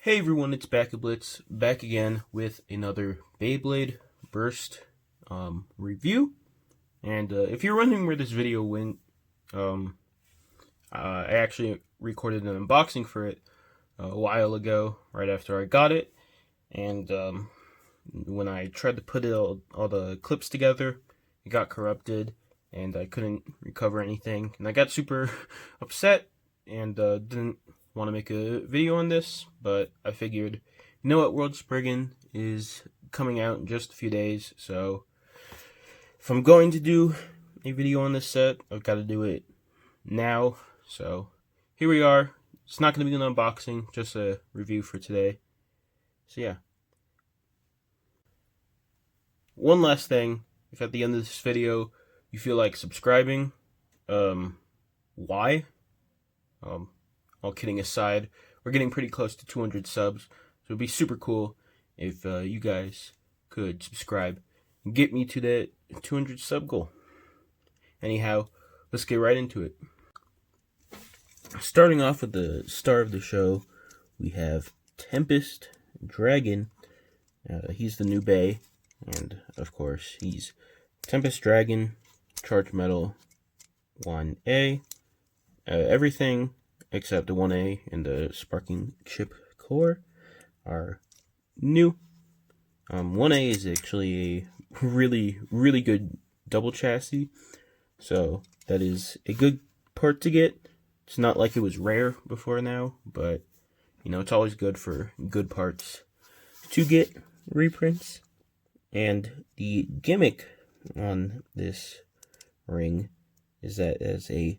Hey everyone, it's Blitz back again with another Beyblade Burst review. And if you're wondering where this video went, I actually recorded an unboxing for it a while ago, right after I got it. And when I tried to put all the clips together, it got corrupted, and I couldn't recover anything. And I got super upset and didn't want to make a video on this, but I figured, you know what, World Spriggan is coming out in just a few days, so if I'm going to do a video on this set, I've got to do it now. So here we are. It's not going to be an unboxing, just a review for today. So yeah. One last thing, if at the end of this video you feel like subscribing, why? All kidding aside, we're getting pretty close to 200 subs, so it'd be super cool if you guys could subscribe and get me to that 200 sub goal. Anyhow, let's get right into it. Starting off with the star of the show, we have Tempest Dragon. He's the new Bay, and of course, he's Tempest Dragon, Charged Metal 1A. Everything except the 1A and the Sparking Chip core are new. 1A is actually a really good double chassis, so that is a good part to get. It's not like it was rare before now, but you know, it's always good for good parts to get reprints. And the gimmick on this ring is that as a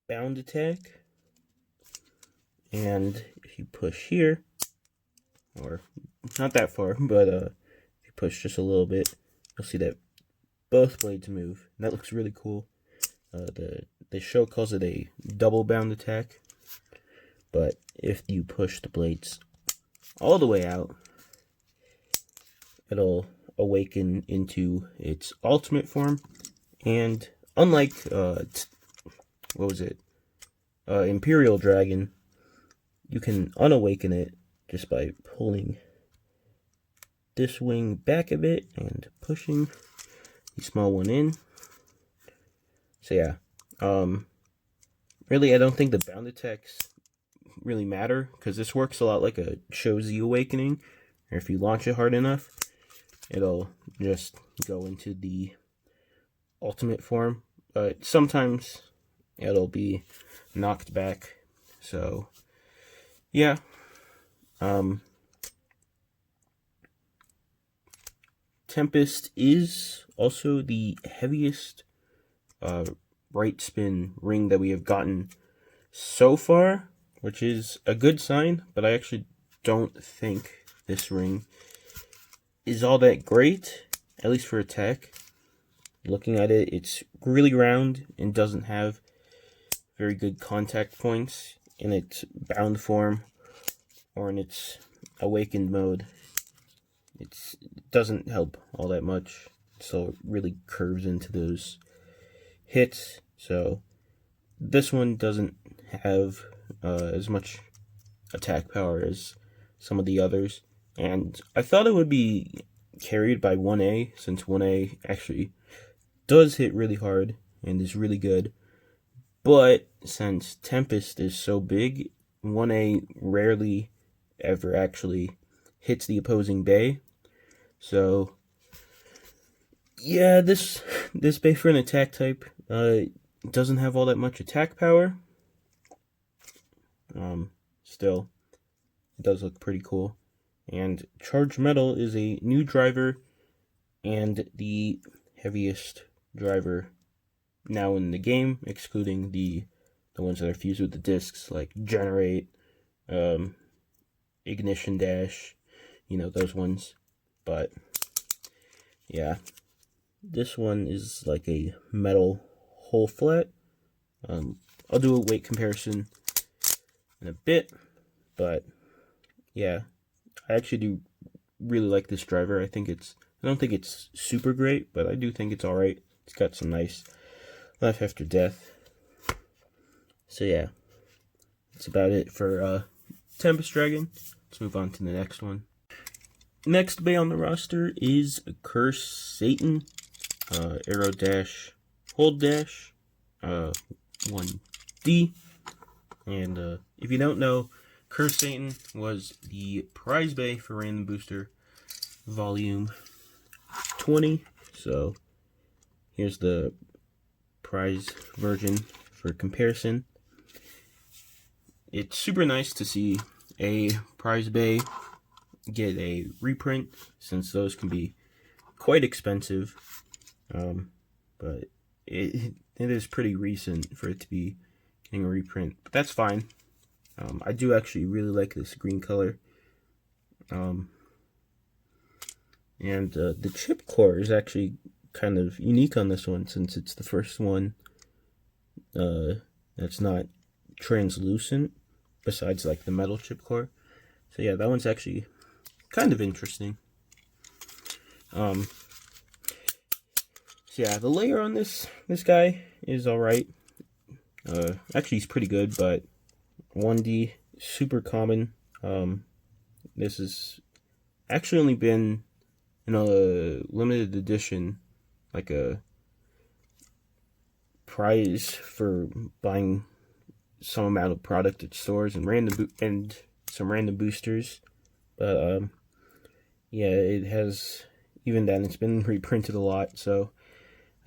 bound attack, and if you push here, or not that far, but if you push just a little bit, you'll see that both blades move, and that looks really cool. The show calls it a double bound attack, but if you push the blades all the way out, it'll awaken into its ultimate form. And unlike Imperial Dragon, you can unawaken it just by pulling this wing back a bit and pushing the small one in. So yeah, really I don't think the bound attacks really matter, because this works a lot like a Show Z Awakening, or if you launch it hard enough, it'll just go into the ultimate form, but sometimes it'll be knocked back. So yeah, Tempest is also the heaviest right spin ring that we have gotten so far, which is a good sign, but I actually don't think this ring is all that great, at least for attack. Looking at it, it's really round and doesn't have very good contact points in its bound form or in its awakened mode. It doesn't help all that much, so it really curves into those hits. So this one doesn't have as much attack power as some of the others, and I thought it would be carried by 1A, since 1A actually does hit really hard and is really good. But since Tempest is so big, 1A rarely ever actually hits the opposing Bay. So yeah, this Bay for an attack type doesn't have all that much attack power. Still, it does look pretty cool. And Charged Metal is a new driver and the heaviest driver now in the game, excluding the ones that are fused with the discs, like Generate, Ignition Dash, you know, those ones. But yeah, this one is like a metal whole flat. I'll do a weight comparison in a bit, but yeah, I actually do really like this driver. I don't think it's super great, but I do think it's alright. It's got some nice life after death. So yeah, that's about it for Tempest Dragon. Let's move on to the next one. Next bay on the roster is Curse Satan, Arrow Dash, Hold Dash, 1D. And if you don't know, Curse Satan was the prize bay for Random Booster Volume 20. So here's the prize version for comparison. It's super nice to see a prize bay get a reprint, since those can be quite expensive. But it is pretty recent for it to be getting a reprint, but that's fine. I do actually really like this green color. And the chip core is actually kind of unique on this one, since it's the first one that's not translucent, besides like the metal chip core. So yeah, that one's actually kind of interesting. So yeah, the layer on this guy is alright. Actually, he's pretty good, but 1D, super common. This has actually only been in a limited edition, like a prize for buying some amount of product at stores and some random boosters. But yeah, it has, even then, it's been reprinted a lot, so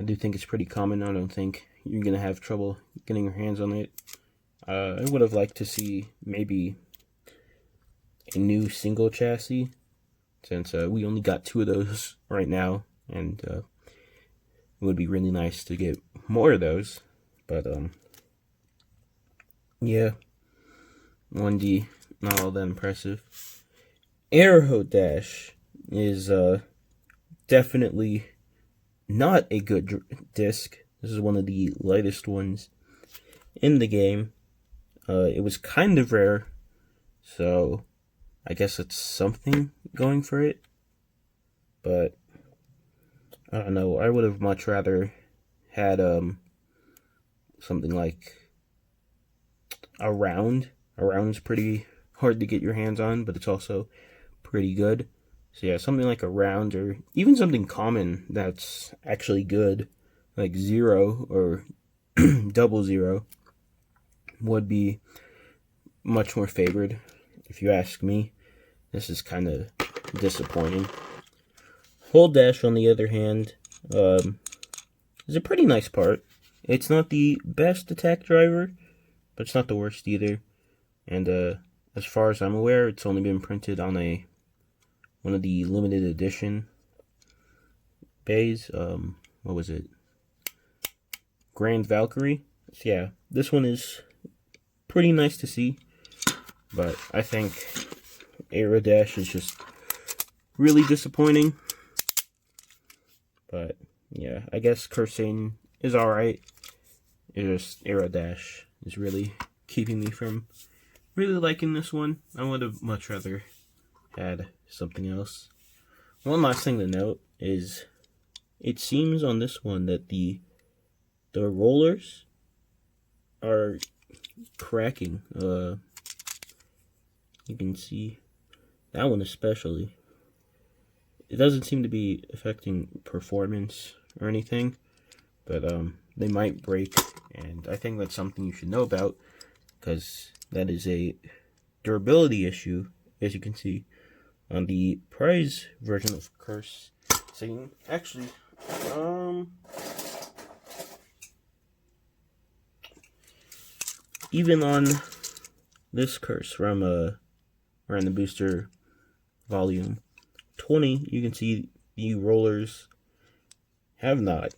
I do think it's pretty common. I don't think you're gonna have trouble getting your hands on it. I would have liked to see maybe a new single chassis, since we only got 2 of those right now, and it would be really nice to get more of those. But yeah, 1D, not all that impressive. Arrow Dash is definitely not a good disc. This is one of the lightest ones in the game. It was kind of rare, so I guess it's something going for it. But I don't know, I would have much rather had something like a round. A round's pretty hard to get your hands on, but it's also pretty good. So yeah, something like a round, or even something common that's actually good, like 0 or 00, would be much more favored, if you ask me. This is kind of disappointing. Hold Dash, on the other hand, is a pretty nice part. It's not the best attack driver, but it's not the worst either. And as far as I'm aware, it's only been printed on one of the limited edition bays. What was it? Grand Valkyrie. So yeah, this one is pretty nice to see, but I think Arrow Dash is just really disappointing. But yeah, I guess Curse Satan is alright. It's just Arrow Dash is really keeping me from really liking this one. I would have much rather had something else. One last thing to note is, it seems on this one that the rollers are cracking. You can see that one especially. It doesn't seem to be affecting performance or anything, but they might break, and I think that's something you should know about, because that is a durability issue, as you can see on the prize version of Curse Satan. Actually, even on this Curse from Random Booster Volume 20, you can see the rollers have not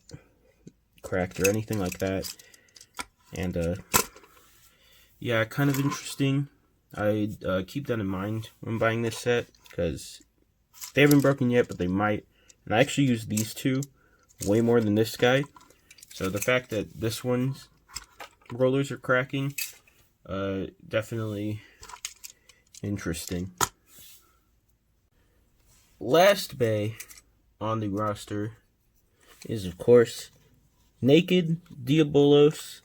cracked or anything like that. And yeah, kind of interesting. I keep that in mind when buying this set, because they haven't broken yet, but they might. And I actually use these two way more than this guy, so the fact that this one's rollers are cracking, definitely interesting. Last bay on the roster is, of course, Naked Diabolos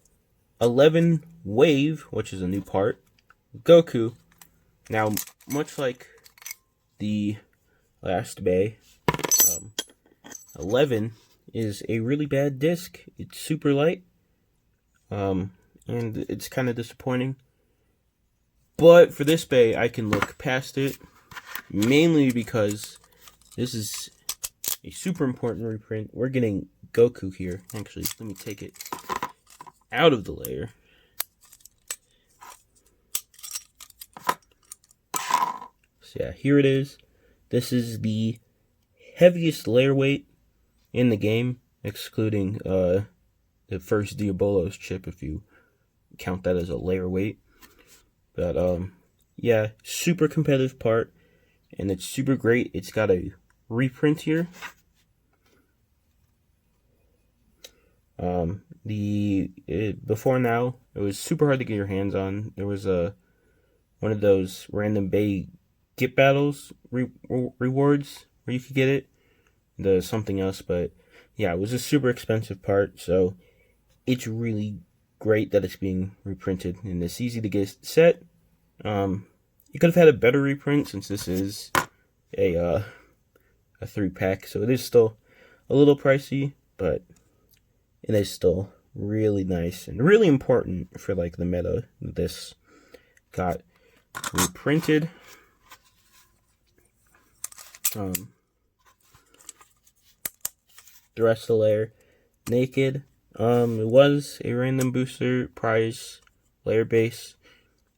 11 Wave, which is a new part, Goku, Now, much like the last bay, 11 is a really bad disc. It's super light, and it's kind of disappointing. But for this bay, I can look past it, mainly because this is a super important reprint. We're getting Goku here. Actually, let me take it out of the layer. So yeah, here it is. This is the heaviest layer weight in the game, excluding the first Diabolos chip, if you count that as a layer weight. But yeah, super competitive part, and it's super great. It's got a reprint here. Before now, it was super hard to get your hands on. There was one of those random bay get battles rewards where you could get it, the something else, but yeah, it was a super expensive part, so it's really great that it's being reprinted in this easy to get set. You could have had a better reprint since this is a 3-pack, so it is still a little pricey, but it is still really nice and really important for like the meta that this got reprinted. The rest of the layer, naked. It was a random booster prize layer base,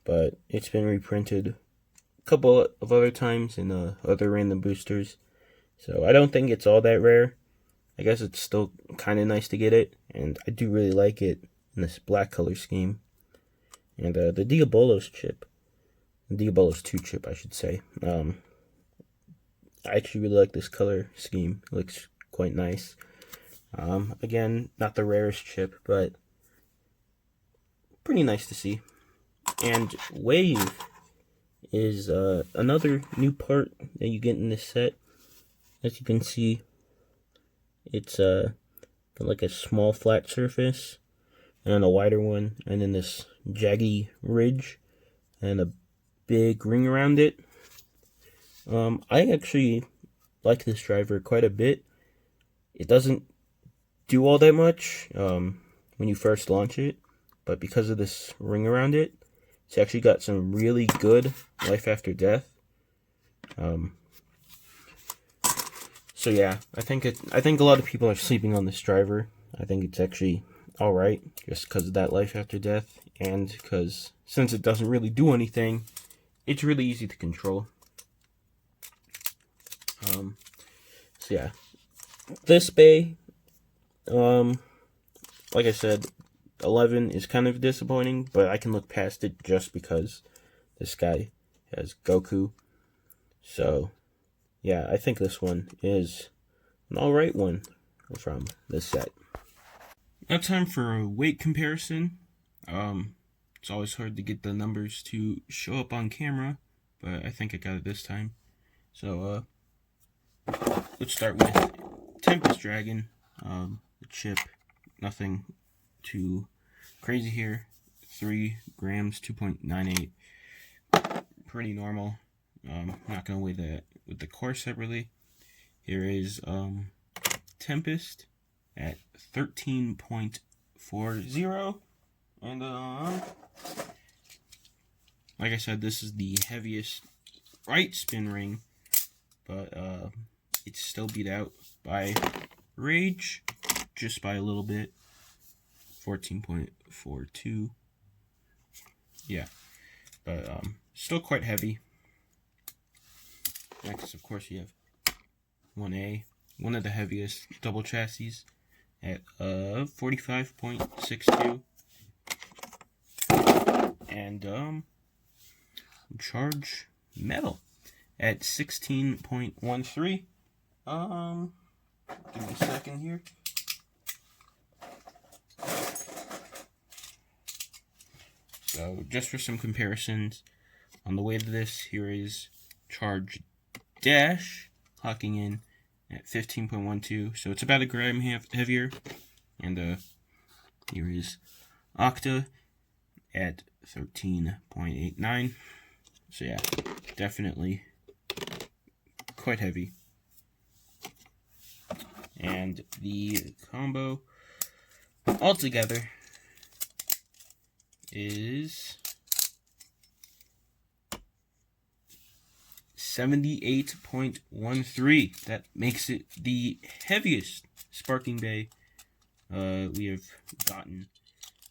but it's been reprinted a couple of other times in other random boosters, so I don't think it's all that rare. I guess it's still kind of nice to get it, and I do really like it in this black color scheme. And the Diabolos chip, the Diabolos 2 chip, I should say. I actually really like this color scheme. It looks quite nice. Again, not the rarest chip, but pretty nice to see. And Wave is another new part that you get in this set. As you can see, it's like a small flat surface, and then a wider one, and then this jaggy ridge, and a big ring around it. I actually like this driver quite a bit. It doesn't do all that much when you first launch it, but because of this ring around it, it's actually got some really good life after death. So yeah, I think a lot of people are sleeping on this driver. I think it's actually all right just because of that life after death, and because since it doesn't really do anything, it's really easy to control. So yeah, this bay, like I said, 11 is kind of disappointing, but I can look past it just because this guy has Goku. So yeah, I think this one is an alright one from this set. Now time for a weight comparison. It's always hard to get the numbers to show up on camera, but I think I got it this time. So let's start with Tempest Dragon. The chip, nothing too crazy here. 3 grams, 2.98. Pretty normal. Not gonna weigh that with the core separately. Here is Tempest at 13.40, and like I said, this is the heaviest right spin ring, but it's still beat out by Rage just by a little bit. 14.42. Yeah, but still quite heavy. Next, of course, you have 1A, one of the heaviest double chassis at 45.62, and Charge Metal at 16.13. Give me a second here. So just for some comparisons on the way to this, here is Charge Dash clocking in at 15.12, so it's about a gram heavier. And here is Octa at 13.89. So yeah, definitely quite heavy. And the combo altogether is 78.13. That makes it the heaviest Sparking Bay we have gotten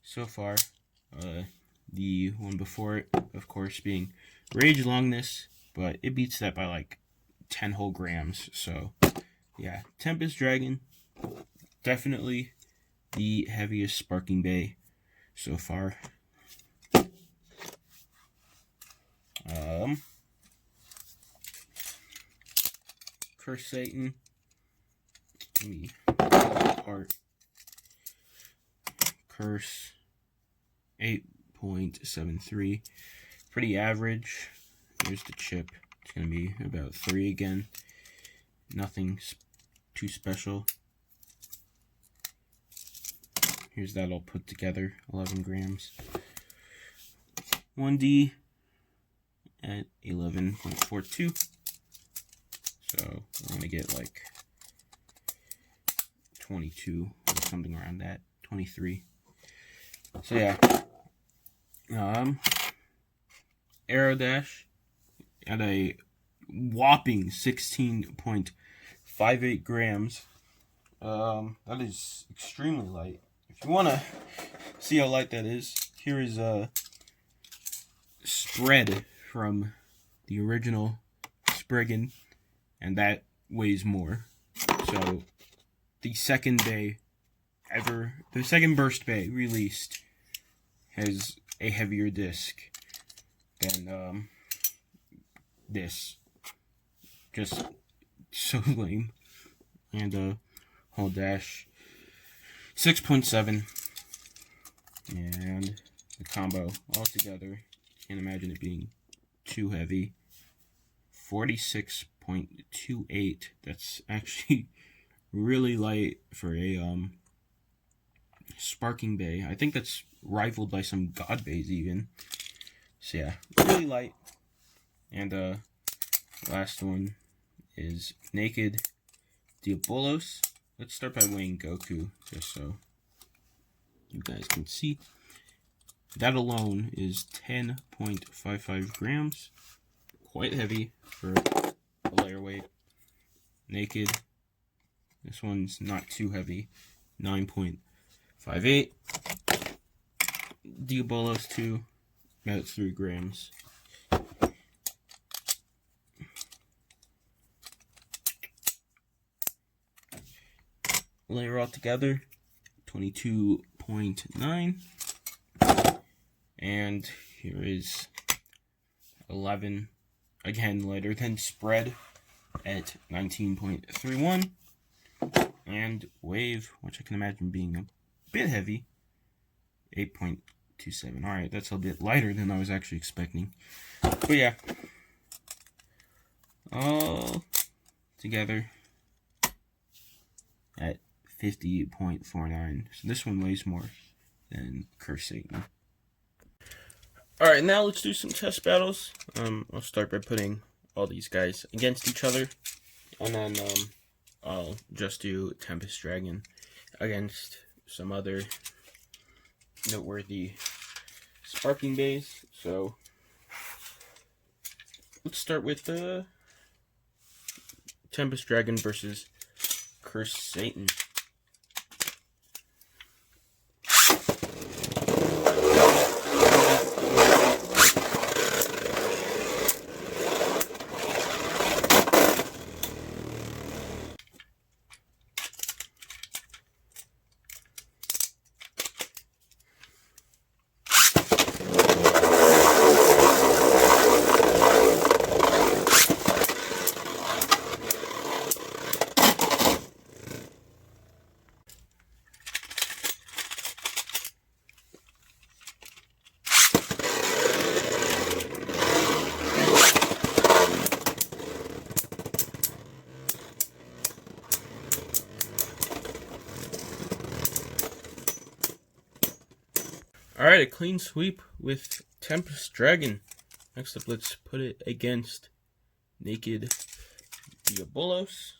so far. The one before it, of course, being Rage Longness, but it beats that by like 10 whole grams. So yeah, Tempest Dragon, definitely the heaviest Sparking Bay so far. Curse Satan. Let me pull it apart. Curse 8.73. Pretty average. Here's the chip. It's going to be about 3 again. Nothing too special. Here's that all put together. 11 grams. 1D at 11.42. So we're going to get like 22 or something around that. 23. So yeah. Aerodash at a whopping 16.58 grams. That is extremely light. If you want to see how light that is, here is a spread from the original Spriggan, and that weighs more. So the second bay ever, the second Burst Bay released has a heavier disc than this. Just so lame. And whole dash 6.7, and the combo altogether, can't imagine it being too heavy. 46.28. That's actually really light for a Sparking Bay. I think that's rivaled by some God Bays even. So yeah, really light. And last one is Naked Diabolos. Let's start by weighing Goku, just so you guys can see. That alone is 10.55 grams. Quite heavy for a layer weight. Naked, this one's not too heavy. 9.58. Diabolos 2, about 3 grams. Layer all together, 22.9. And here is 11, again lighter than Spread at 19.31. And Wave, which I can imagine being a bit heavy, 8.27. Alright, that's a bit lighter than I was actually expecting. But yeah, all together at 50.49. So this one weighs more than Curse Satan. Alright, now let's do some test battles. I'll start by putting all these guys against each other. And then I'll just do Tempest Dragon against some other noteworthy Sparking Bays. So let's start with the Tempest Dragon versus Curse Satan. Alright, a clean sweep with Tempest Dragon. Next up, let's put it against Naked Diabolos.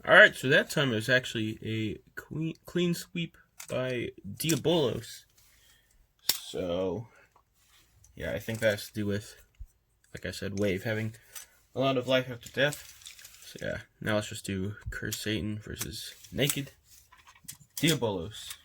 Alright, so that time it was actually a clean sweep by Diabolos. So, yeah, I think that has to do with, like I said, Wave having a lot of life after death. So yeah, now let's just do Curse Satan versus Naked Diabolos.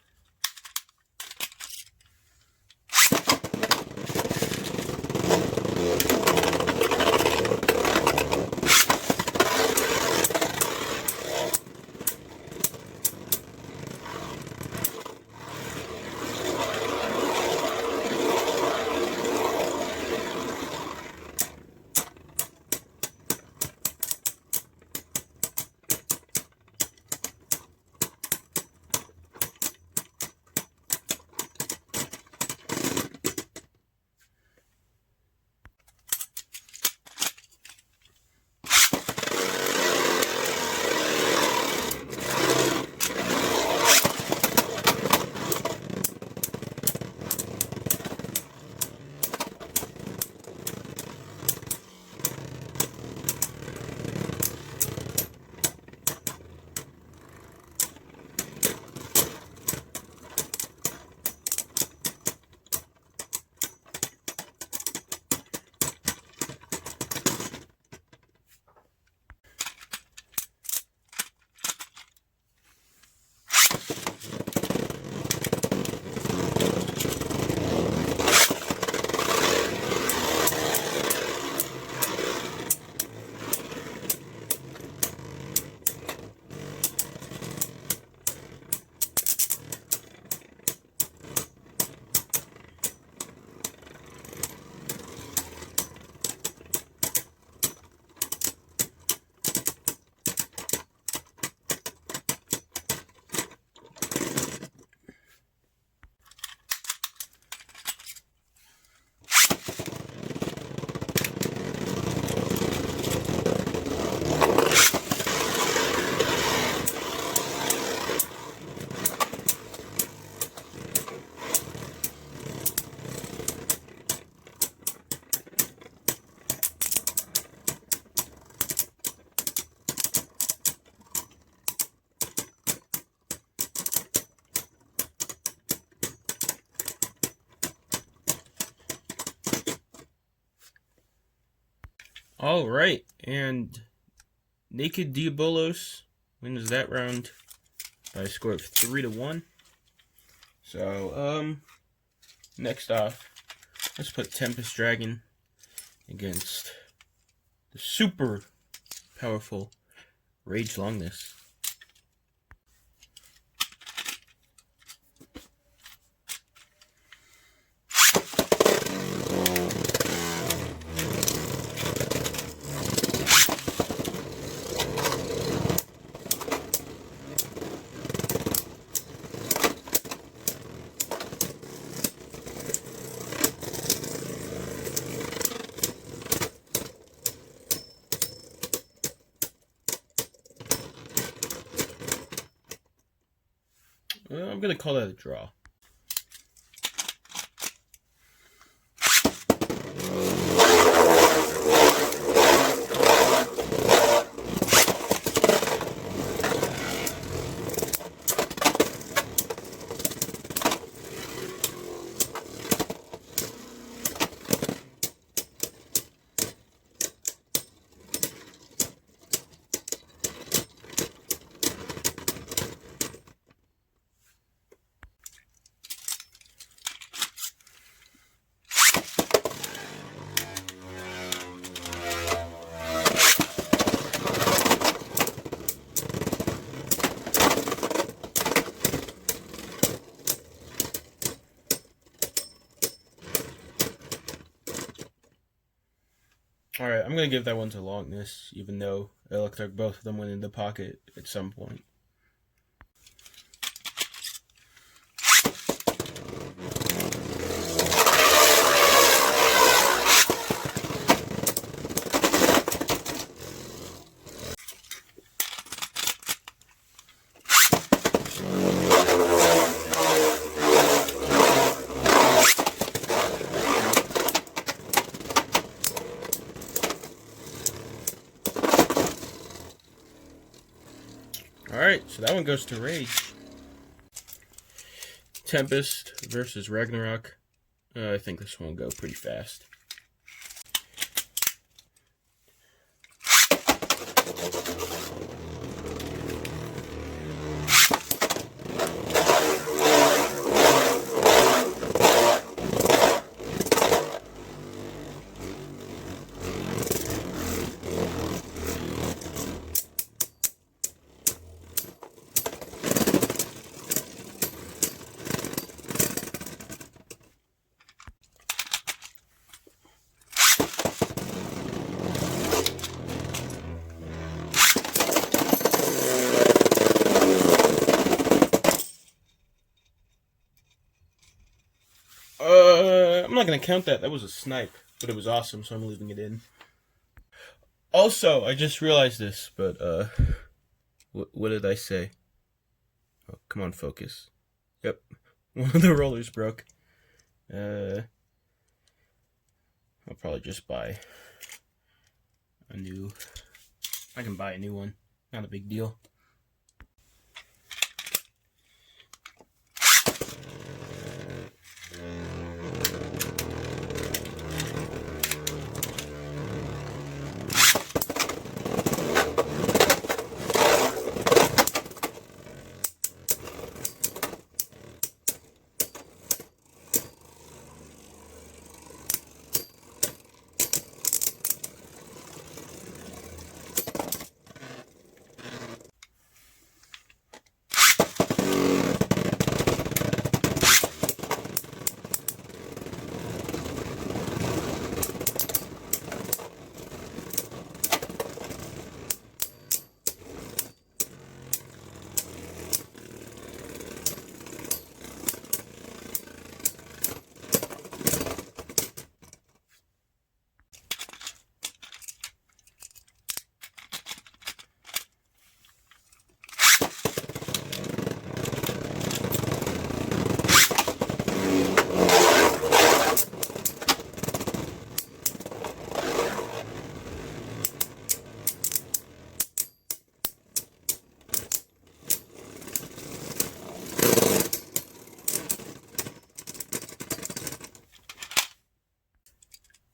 All right, and Naked Diabolos wins that round by a score of 3-1. So, next off, let's put Tempest Dragon against the super powerful Rage Longness. I'm gonna call that a draw. Alright, I'm gonna give that one to Longness, even though it looked like both of them went in the pocket at some point. Alright, so that one goes to Rage. Tempest versus Ragnarok. I think this one will go pretty fast. I'm not gonna count that. That was a snipe, but it was awesome, so I'm leaving it in. Also, I just realized this, but what did I say? Oh, come on, focus. Yep, one of the rollers broke. I'll probably just buy a new. I can buy a new one. Not a big deal.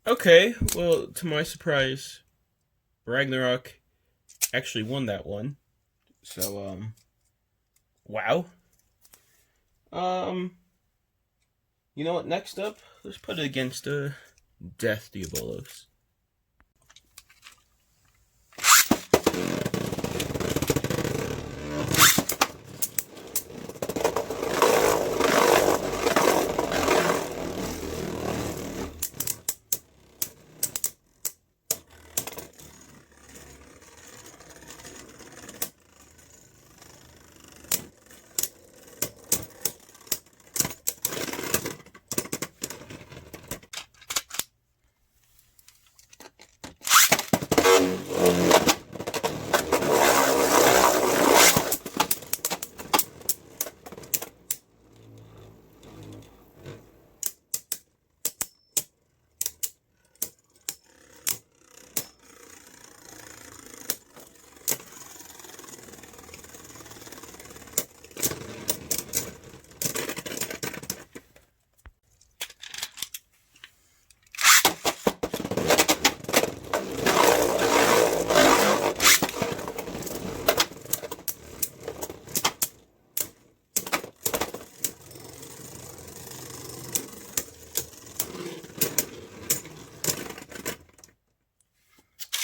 Okay, well, to my surprise, Ragnarok actually won that one. So, wow. You know what, next up, let's put it against, Death Diabolos.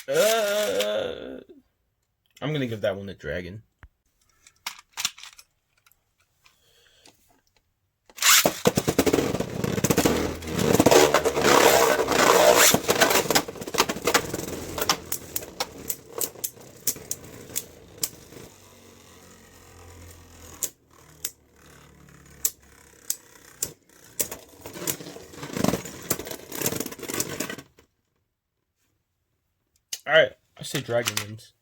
I'm gonna give that one a dragon. Alright, I say dragon wins.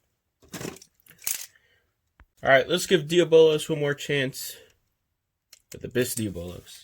Alright, let's give Diabolos one more chance with the Abyss Diabolos.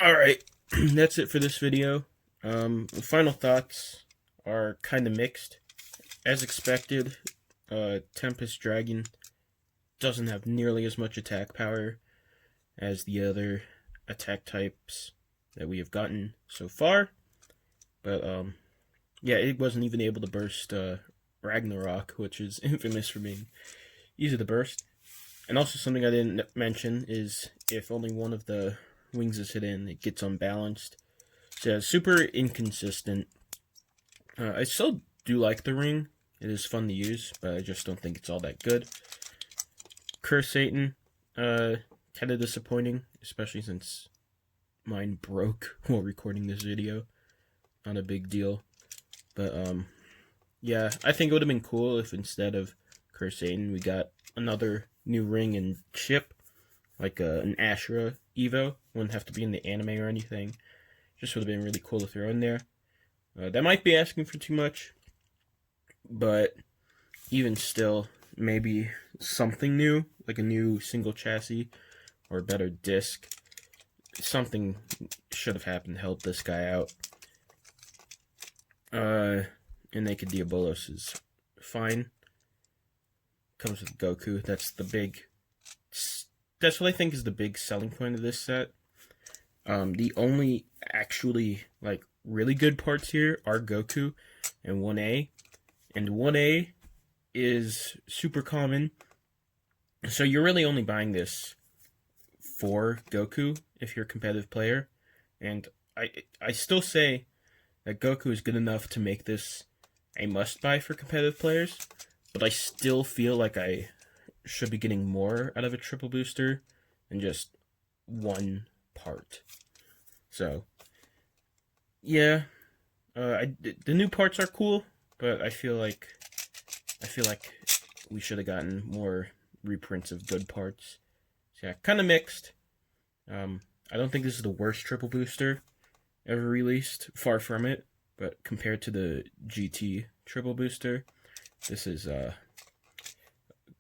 Alright, that's it for this video. The final thoughts are kind of mixed. As expected, Tempest Dragon doesn't have nearly as much attack power as the other attack types that we have gotten so far. But, yeah, it wasn't even able to burst Ragnarok, which is infamous for being easy to burst. And also something I didn't mention is if only one of the wings is hidden, it gets unbalanced. So yeah, super inconsistent. I still do like the ring. It is fun to use, but I just don't think it's all that good. Curse Satan, kind of disappointing, especially since mine broke while recording this video. Not a big deal. But, yeah, I think it would have been cool if instead of Curse Satan, we got another new ring and chip, like an Ashura Evo. Wouldn't have to be in the anime or anything. Just would have been really cool to throw in there. That might be asking for too much, but even still, maybe something new, like a new single chassis or a better disc. Something should have happened to help this guy out. And Naked Diabolos is fine. Comes with Goku. That's what I think is the big selling point of this set. The only actually, like, really good parts here are Goku and 1A. And 1A is super common. So you're really only buying this for Goku if you're a competitive player. And I still say that Goku is good enough to make this a must-buy for competitive players. But I still feel like I should be getting more out of a triple booster than just one part. So, yeah, the new parts are cool, but I feel like we should have gotten more reprints of good parts. So yeah, kind of mixed. I don't think this is the worst triple booster ever released, far from it. But compared to the GT triple booster, this is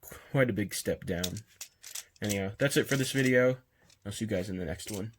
quite a big step down. Anyhow, that's it for this video. I'll see you guys in the next one.